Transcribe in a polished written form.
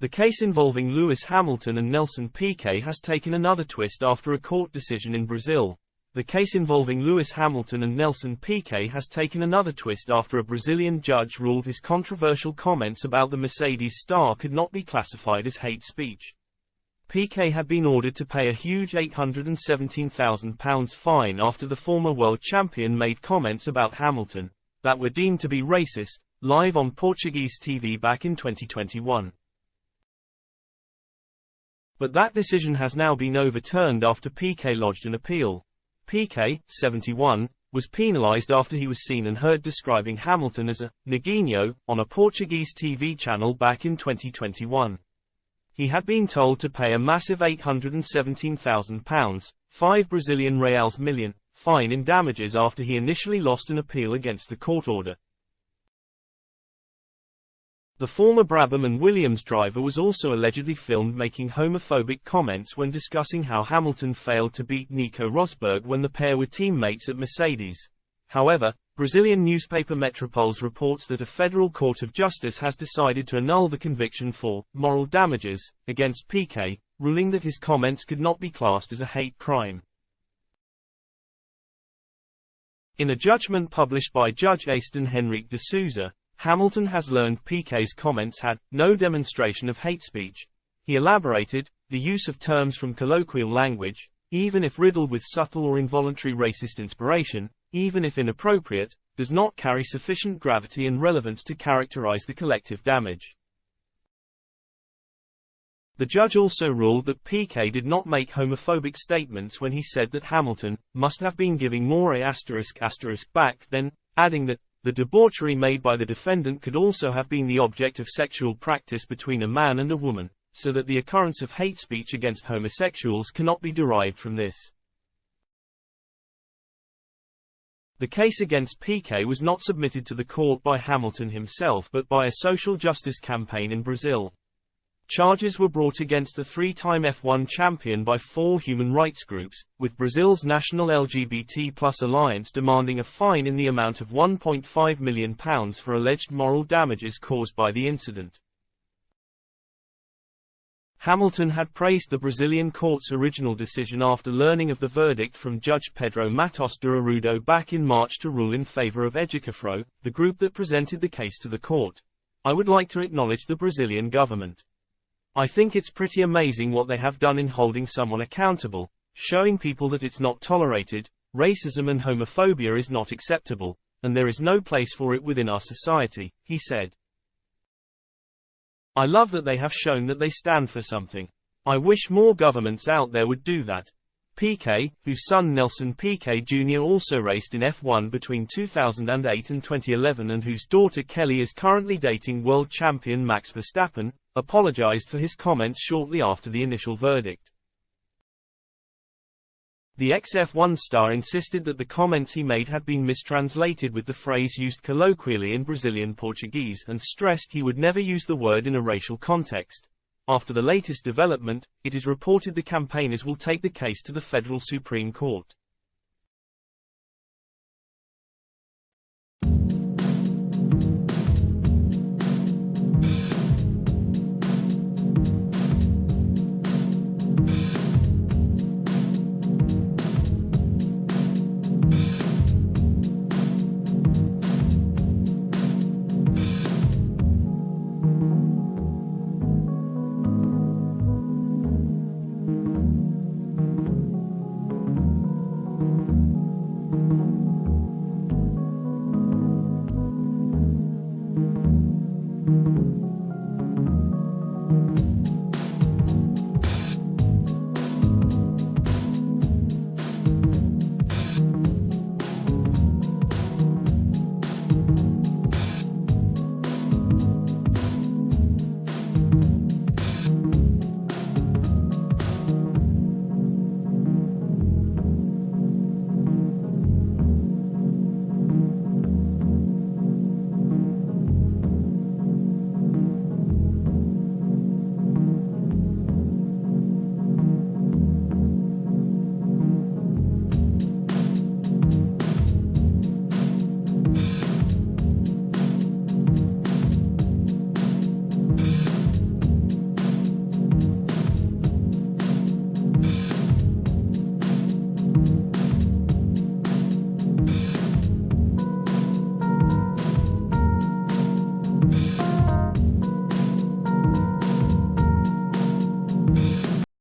The case involving Lewis Hamilton and Nels0n Piquet has taken another twist after a court decision in Brazil. The case involving Lewis Hamilton and Nels0n Piquet has taken another twist after a Brazilian judge ruled his controversial comments about the Mercedes star could not be classified as hate speech. Piquet had been ordered to pay a huge £817,000 fine after the former world champion made comments about Hamilton that were deemed to be racist, live on Portuguese TV back in 2021. But that decision has now been overturned after Piquet lodged an appeal. Piquet, 71, was penalized after he was seen and heard describing Hamilton as a neguinho on a Portuguese TV channel back in 2021. He had been told to pay a massive £817,000, 5 Brazilian reals million, fine in damages after he initially lost an appeal against the court order. The former Brabham and Williams driver was also allegedly filmed making homophobic comments when discussing how Hamilton failed to beat Nico Rosberg when the pair were teammates at Mercedes. However, Brazilian newspaper Metrópolis reports that a federal court of justice has decided to annul the conviction for moral damages against Piquet, ruling that his comments could not be classed as a hate crime. In a judgment published by Judge Aston Henrique de Souza, Hamilton has learned Piquet's comments had no demonstration of hate speech. He elaborated, the use of terms from colloquial language, even if riddled with subtle or involuntary racist inspiration, even if inappropriate, does not carry sufficient gravity and relevance to characterize the collective damage. The judge also ruled that Piquet did not make homophobic statements when he said that Hamilton must have been giving more *** back then, adding that the debauchery made by the defendant could also have been the object of sexual practice between a man and a woman, so that the occurrence of hate speech against homosexuals cannot be derived from this. The case against Piquet was not submitted to the court by Hamilton himself but by a social justice campaign in Brazil. Charges were brought against the three-time F1 champion by 4 human rights groups, with Brazil's National LGBT+ Alliance demanding a fine in the amount of £1.5 million for alleged moral damages caused by the incident. Hamilton had praised the Brazilian court's original decision after learning of the verdict from Judge Pedro Matos de Arruda back in March to rule in favor of Educafro, the group that presented the case to the court. I would like to acknowledge the Brazilian government. I think it's pretty amazing what they have done in holding someone accountable, showing people that it's not tolerated, racism and homophobia is not acceptable, and there is no place for it within our society, he said. I love that they have shown that they stand for something. I wish more governments out there would do that. Piquet, whose son Nels0n Piquet Jr. also raced in F1 between 2008 and 2011 and whose daughter Kelly is currently dating world champion Max Verstappen, apologized for his comments shortly after the initial verdict. The ex-F1 star insisted that the comments he made had been mistranslated with the phrase used colloquially in Brazilian Portuguese and stressed he would never use the word in a racial context. After the latest development, it is reported the campaigners will take the case to the Federal Supreme Court.